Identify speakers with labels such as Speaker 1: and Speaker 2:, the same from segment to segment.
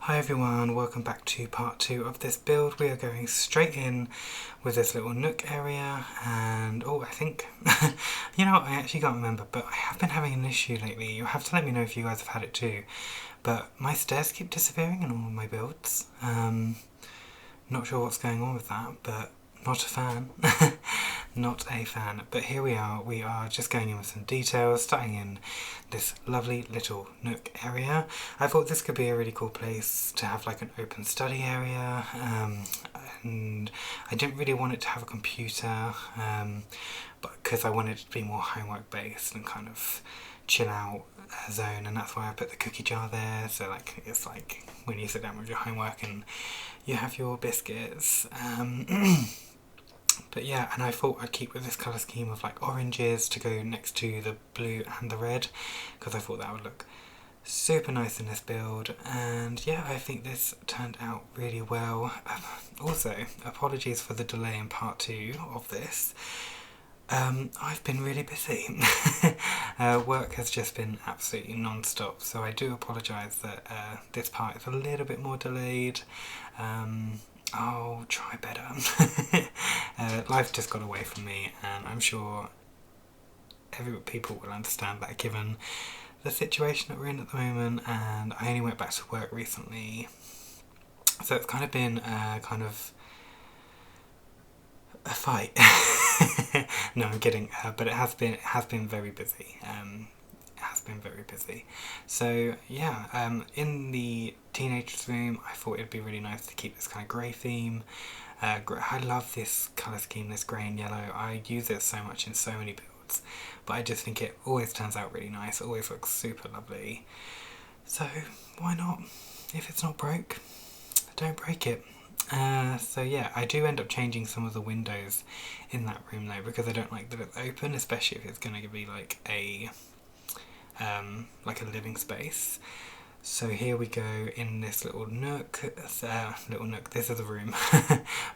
Speaker 1: Hi everyone, welcome back to part 2 of this build. We are going straight in with this little nook area and I think, you know what, I actually can't remember, but I have been having an issue lately. You'll have to let me know if you guys have had it too. But my stairs keep disappearing in all of my builds. Not sure what's going on with that, but not a fan. Not a fan. But here we are just going in with some details, starting in this lovely little nook area. I thought this could be a really cool place to have like an open study area, and I didn't really want it to have a computer, but because I wanted it to be more homework based and kind of chill out zone, and that's why I put the cookie jar there, so like it's like when you sit down with your homework and you have your biscuits. But yeah, and I thought I'd keep with this colour scheme of like oranges to go next to the blue and the red, because I thought that would look super nice in this build. And yeah, I think this turned out really well. Also, apologies for the delay in part 2 of this. I've been really busy. Work has just been absolutely non-stop, so I do apologise that this part is a little bit more delayed. I'll try better. Life just got away from me, and I'm sure people will understand that given the situation that we're in at the moment, and I only went back to work recently, so it's kind of been kind of a fight. No, I'm kidding, but it has been very busy. So yeah, in the teenagers room, I thought it'd be really nice to keep this kind of grey theme. I love this colour scheme, this grey and yellow. I use it so much in so many builds, but I just think it always turns out really nice. It always looks super lovely. So why not? If it's not broke, don't break it. So yeah, I do end up changing some of the windows in that room though, because I don't like that it's open, especially if it's going to be like a living space. So here we go in this little nook. This is a room.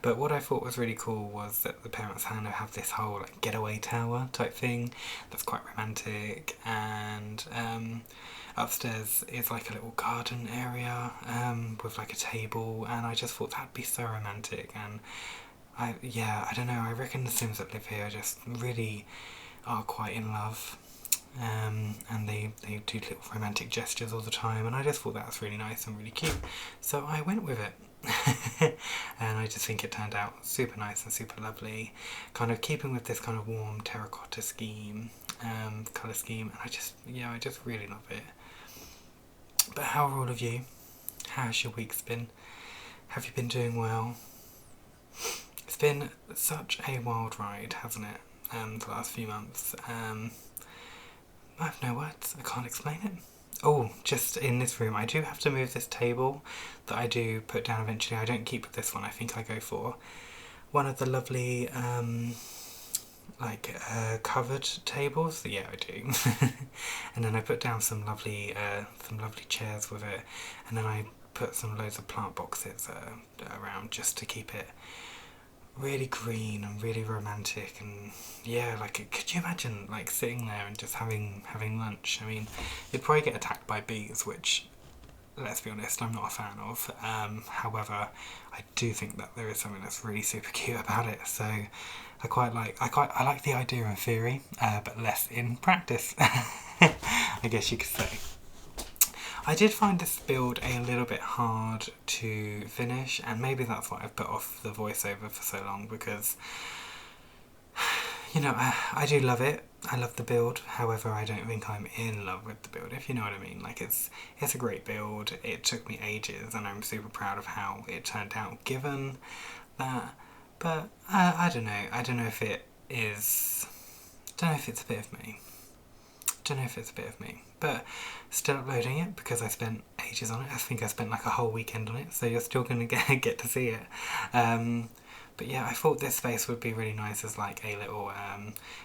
Speaker 1: But what I thought was really cool was that the parents kind of have this whole like getaway tower type thing that's quite romantic, and upstairs is like a little garden area with like a table, and I just thought that'd be so romantic. And I don't know, I reckon the Sims that live here just really are quite in love. And they do little romantic gestures all the time, and I just thought that was really nice and really cute, so I went with it. And I just think it turned out super nice and super lovely, kind of keeping with this kind of warm terracotta scheme, colour scheme, and I just really love it. But how are all of you? How's your week's been? Have you been doing well? It's been such a wild ride, hasn't it, the last few months. I have no words, I can't explain it. Oh, just in this room, I do have to move this table that I do put down eventually. I don't keep with this one, I think I go for one of the lovely covered tables. Yeah, I do. And then I put down some lovely chairs with it, and then I put some loads of plant boxes around just to keep it really green and really romantic. And yeah, like, could you imagine like sitting there and just having lunch? I mean, you'd probably get attacked by bees, which, let's be honest, I'm not a fan of. However, I do think that there is something that's really super cute about it, so I like the idea in theory, but less in practice. I guess you could say. I did find this build a little bit hard to finish, and maybe that's why I've put off the voiceover for so long, because, you know, I do love it. I love the build, however I don't think I'm in love with the build, if you know what I mean. Like, it's a great build. It took me ages, and I'm super proud of how it turned out given that, but I don't know. I don't know if it is... don't know if it's a bit of me. But still uploading it because I spent ages on it. I think I spent like a whole weekend on it, so you're still going to get to see it. But yeah, I thought this space would be really nice as like a little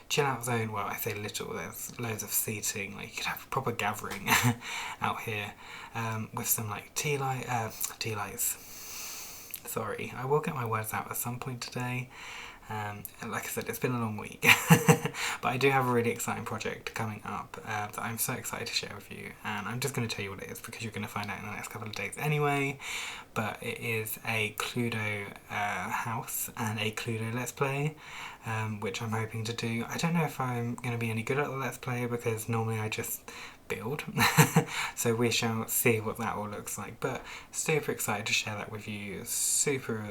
Speaker 1: chill out zone. Well, I say little, there's loads of seating, like you could have a proper gathering out here, with some like tea lights. Sorry, I will get my words out at some point today. Like I said, it's been a long week, but I do have a really exciting project coming up that I'm so excited to share with you, and I'm just going to tell you what it is because you're going to find out in the next couple of days anyway. But it is a Cluedo house and a Cluedo Let's Play, which I'm hoping to do. I don't know if I'm going to be any good at the Let's Play because normally I just build, so we shall see what that all looks like, but super excited to share that with you. Super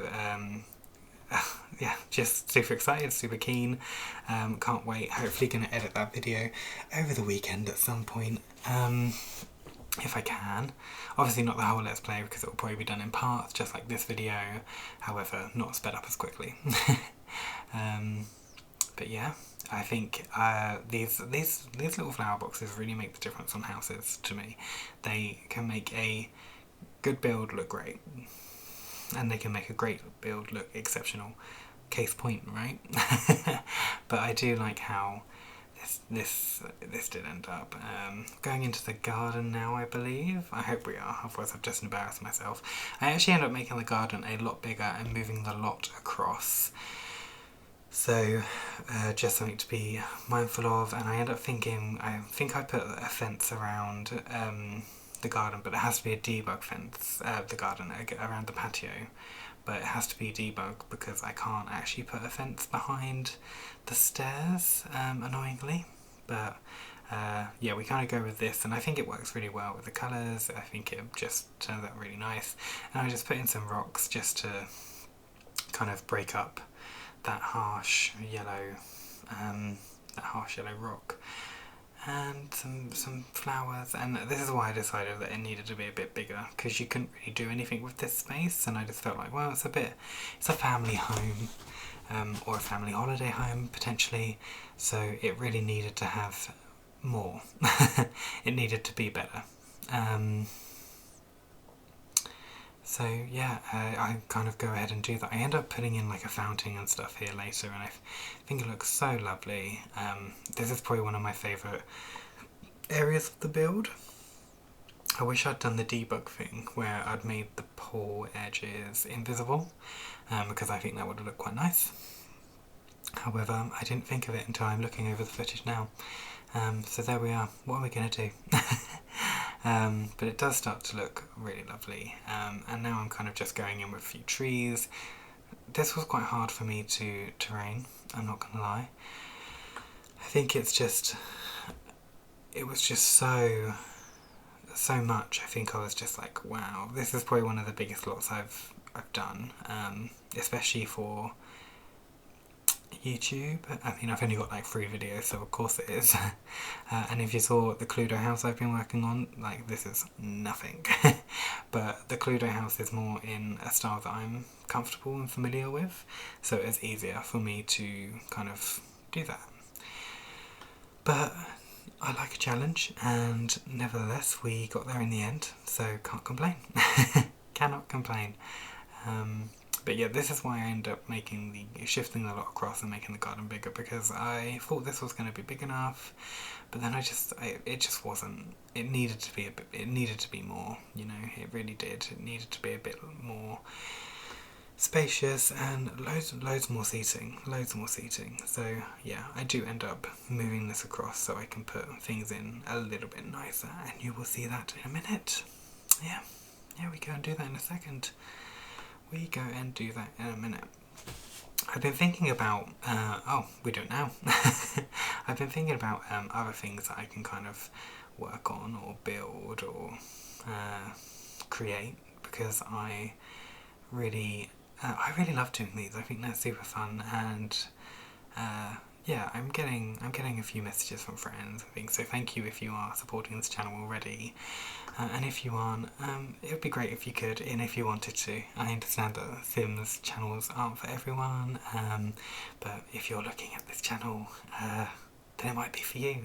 Speaker 1: yeah, just super excited, super keen, can't wait. Hopefully going to edit that video over the weekend at some point, if I can. Obviously not the whole Let's Play because it will probably be done in parts just like this video, however not sped up as quickly. But yeah, I think these little flower boxes really make the difference on houses to me. They can make a good build look great, and they can make a great build look exceptional. Case point, right? But I do like how this did end up. Going into the garden now, I believe. I hope we are, otherwise I've just embarrassed myself. I actually ended up making the garden a lot bigger and moving the lot across. So, just something to be mindful of, and I end up thinking, I think I put a fence around the garden, but it has to be a debug fence, the garden, around the patio, but it has to be debug because I can't actually put a fence behind the stairs, annoyingly, but yeah, we kind of go with this, and I think it works really well with the colours. I think it just turns out really nice, and I just put in some rocks just to kind of break up that harsh yellow rock, and some flowers. And this is why I decided that it needed to be a bit bigger, because you couldn't really do anything with this space, and I just felt like, well, it's a family home, or a family holiday home potentially, so it really needed to have more. It needed to be better. So yeah, I kind of go ahead and do that. I end up putting in like a fountain and stuff here later, and I think it looks so lovely. This is probably one of my favourite areas of the build. I wish I'd done the debug thing where I'd made the pool edges invisible, because I think that would have looked quite nice. However, I didn't think of it until I'm looking over the footage now. So there we are. What are we going to do? But it does start to look really lovely, and now I'm kind of just going in with a few trees. This was quite hard for me to terrain, I'm not gonna lie. I think it was just so much. I think I was just like, wow, this is probably one of the biggest lots I've done, especially for YouTube. I mean, I've only got like 3 videos, so of course it is. And if you saw the Cluedo house I've been working on, like, this is nothing. But the Cluedo house is more in a style that I'm comfortable and familiar with, so it's easier for me to kind of do that. But I like a challenge, and nevertheless we got there in the end, so can't complain. Cannot complain. But yeah, this is why I ended up shifting the lot across and making the garden bigger, because I thought this was going to be big enough, but then it just wasn't. It needed to be more, you know, it really did. It needed to be a bit more spacious and loads more seating. So yeah, I do end up moving this across so I can put things in a little bit nicer, and you will see that in a minute. Yeah, we go and do that in a second. I've been thinking about, we do it now. I've been thinking about other things that I can kind of work on or build or create, because I really love doing these. I think they're super fun, and yeah, I'm getting a few messages from friends, I think, so thank you if you are supporting this channel already. And if you aren't, it would be great if you could, and if you wanted to. I understand that Sims channels aren't for everyone, but if you're looking at this channel, then it might be for you.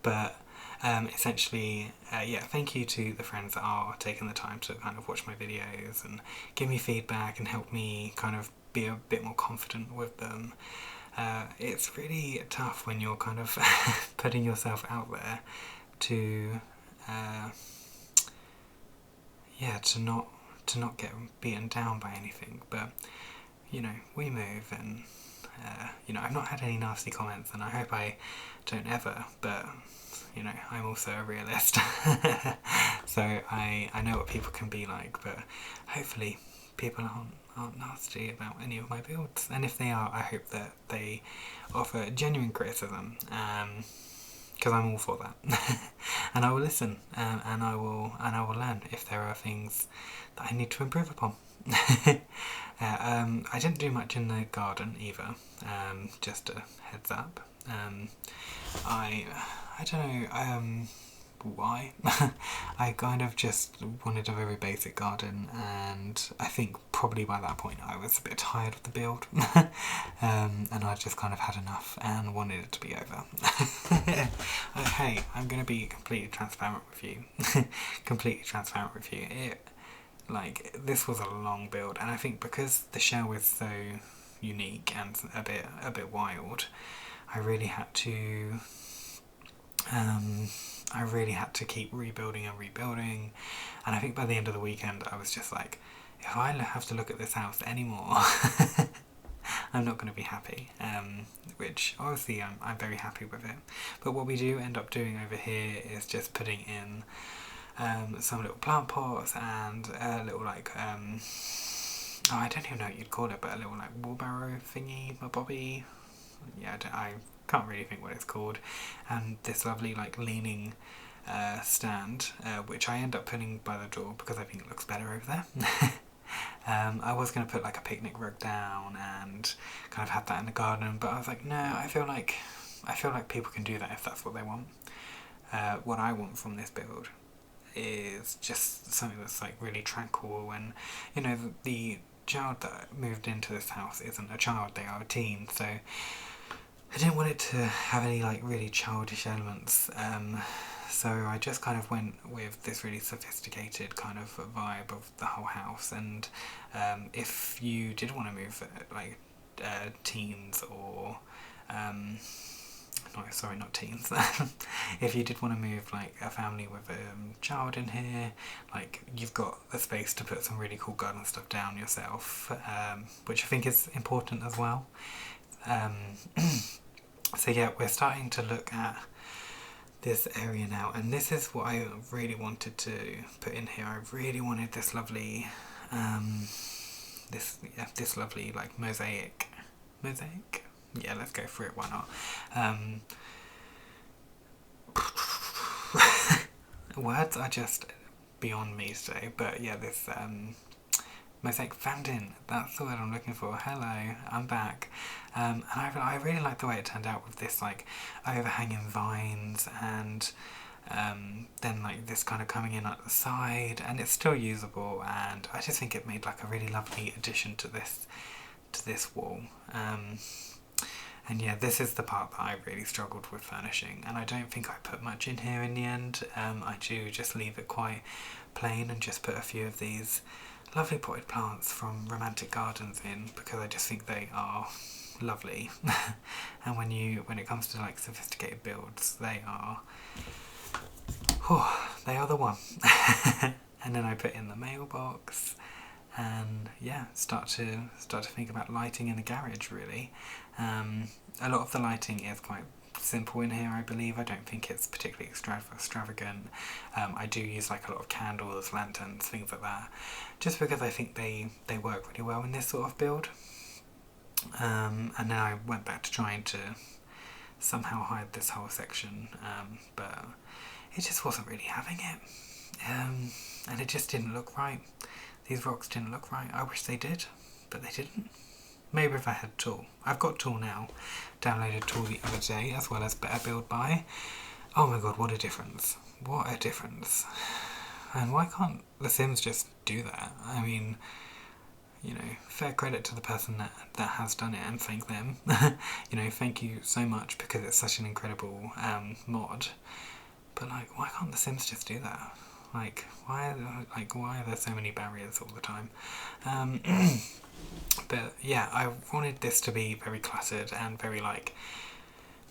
Speaker 1: But essentially, yeah, thank you to the friends that are taking the time to kind of watch my videos and give me feedback and help me kind of be a bit more confident with them. It's really tough when you're kind of putting yourself out there to to not get beaten down by anything, but you know, we move, and you know, I've not had any nasty comments, and I hope I don't ever, but you know, I'm also a realist. So I know what people can be like, but hopefully people aren't nasty about any of my builds, and if they are, I hope that they offer genuine criticism, because I'm all for that. And I will listen, and I will learn if there are things that I need to improve upon. I didn't do much in the garden either, just a heads up. I don't know why. I kind of just wanted a very basic garden, and I think probably by that point I was a bit tired of the build. And I just kind of had enough and wanted it to be over. Hey, I'm going to be completely transparent with you. Completely transparent with you. This was a long build, and I think because the shell is so unique and a bit wild, I really had to keep rebuilding, and I think by the end of the weekend I was just like, if I have to look at this house anymore, I'm not going to be happy, which obviously I'm very happy with it. But what we do end up doing over here is just putting in some little plant pots and a little I don't even know what you'd call it, but a little wheelbarrow thingy, a bobby. Yeah, I can't really think what it's called. And this lovely leaning stand, which I end up putting by the door because I think it looks better over there. I was going to put a picnic rug down and kind of have that in the garden, but I was like, no, I feel like people can do that if that's what they want. What I want from this build is just something that's really tranquil, and you know, the child that moved into this house isn't a child, they are a teen, so I didn't want it to have any really childish elements, so I just kind of went with this really sophisticated kind of vibe of the whole house. And if you did want to move teens or no, sorry, not teens. If you did want to move a family with a child in here, you've got the space to put some really cool garden stuff down yourself, which I think is important as well. So yeah, we're starting to look at this area now, and this is what I really wanted to put in here. I really wanted this lovely, this lovely mosaic. Yeah, let's go for it, why not? Words are just beyond me today, but yeah, this mosaic fountain, that's the word I'm looking for. Hello, I'm back. And I really like the way it turned out with this overhanging vines, and then this kind of coming in at the side, and it's still usable, and I just think it made a really lovely addition to this wall. And yeah, this is the part that I really struggled with furnishing, and I don't think I put much in here in the end. I do just leave it quite plain and just put a few of these lovely potted plants from Romantic Gardens in, because I just think they are lovely. And when it comes to sophisticated builds, they are the one. And then I put in the mailbox, and yeah, start to think about lighting in the garage really. A lot of the lighting is quite simple in here, I believe. I don't think it's particularly extravagant. I do use a lot of candles, lanterns, things like that, just because I think they work really well in this sort of build. And then I went back to trying to somehow hide this whole section, but it just wasn't really having it, and it just didn't look right. These rocks didn't look right. I wish they did, but they didn't. Maybe if I had Tool. I've got Tool now. Downloaded Tool the other day, as well as Better Build By. Oh my god, what a difference. What a difference. And why can't The Sims just do that? I mean, you know, fair credit to the person that has done it, and thank them. You know, thank you so much, because it's such an incredible mod. But why can't The Sims just do that? Why are there so many barriers all the time? But yeah, I wanted this to be very cluttered and very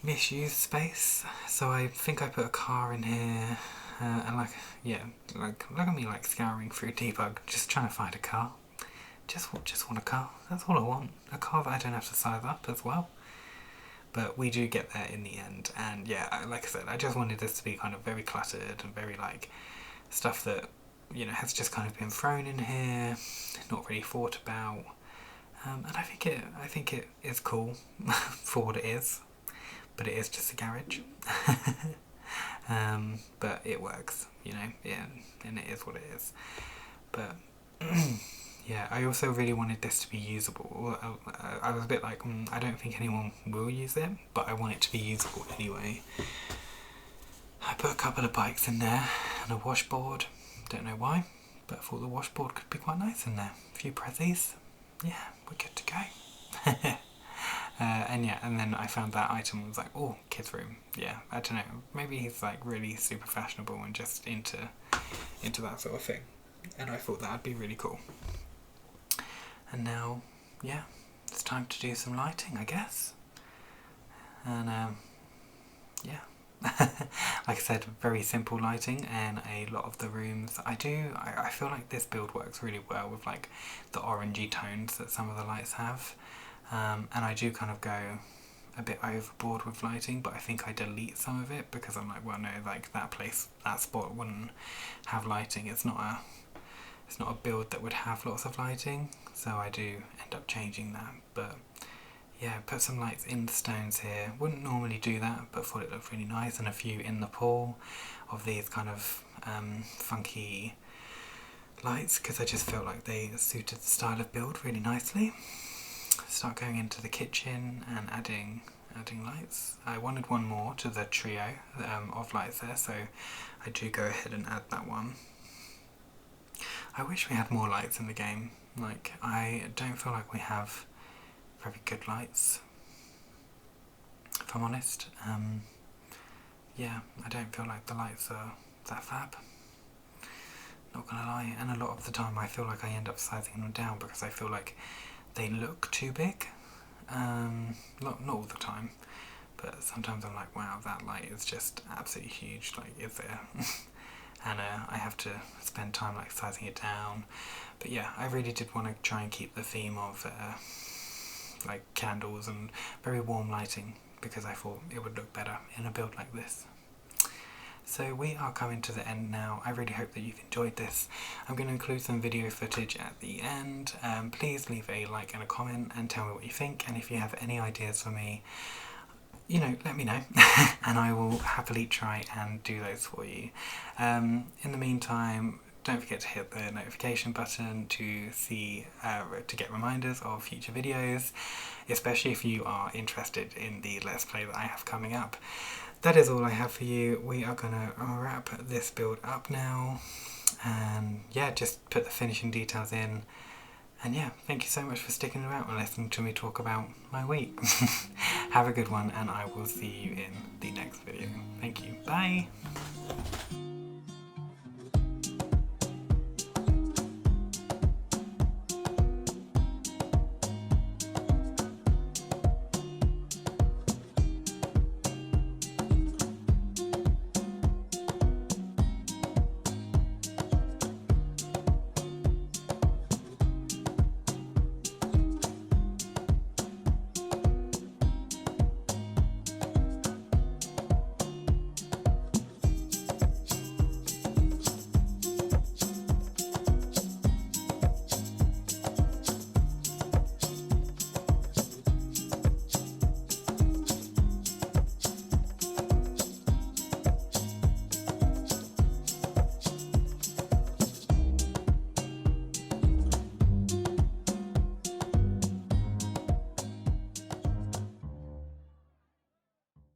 Speaker 1: misused space. So I think I put a car in here, and look at me scouring through debug, just trying to find a car. just want a car. That's all I want. A car that I don't have to size up as well. But we do get there in the end, and yeah, like I said, I just wanted this to be kind of very cluttered and very like stuff that, you know, has just kind of been thrown in here, not really thought about. And I think it is cool for what it is, but it is just a garage. But it works, you know, yeah, and it is what it is. But yeah, I also really wanted this to be usable. I was a bit like, I don't think anyone will use it, but I want it to be usable anyway. I put a couple of bikes in there and a washboard. Don't know why, but I thought the washboard could be quite nice in there. A few prezzies. Yeah, we're good to go. And yeah, and then I found that item and was like, oh, kids' room. Yeah, I don't know. Maybe he's like really super fashionable and just into that sort of thing. And I thought that'd be really cool. And now, yeah, it's time to do some lighting, I guess. And yeah. Like I said, very simple lighting in a lot of the rooms. I feel like this build works really well with like the orangey tones that some of the lights have. And I do kind of go a bit overboard with lighting, but I think I delete some of it because I'm like, well, no, like that spot wouldn't have lighting. It's not a build that would have lots of lighting, so I do end up changing that. But yeah, put some lights in the stones here. Wouldn't normally do that, but thought it looked really nice, and a few in the pool of these kind of funky lights, because I just felt like they suited the style of build really nicely. Start going into the kitchen and adding lights. I wanted one more to the trio of lights there, so I do go ahead and add that one. I wish we had more lights in the game. Like, I don't feel like we have very good lights, if I'm honest. Yeah, I don't feel like the lights are that fab, not gonna lie. And a lot of the time I feel like I end up sizing them down because I feel like they look too big. Not all the time, but sometimes I'm like, wow, that light is just absolutely huge, like, is there? And I have to spend time like sizing it down. But yeah, I really did want to try and keep the theme of like candles and very warm lighting, because I thought it would look better in a build like this. So we are coming to the end now. I really hope that you've enjoyed this. I'm going to include some video footage at the end. Please leave a like and a comment and tell me what you think, and if you have any ideas for me, you know, let me know and I will happily try and do those for you. In the meantime, don't forget to hit the notification button to get reminders of future videos, especially if you are interested in the Let's Play that I have coming up. That is all I have for you. We are gonna wrap this build up now, and yeah, just put the finishing details in. And yeah, thank you so much for sticking around and listening to me talk about my week. Have a good one, and I will see you in the next video. Thank you. Bye!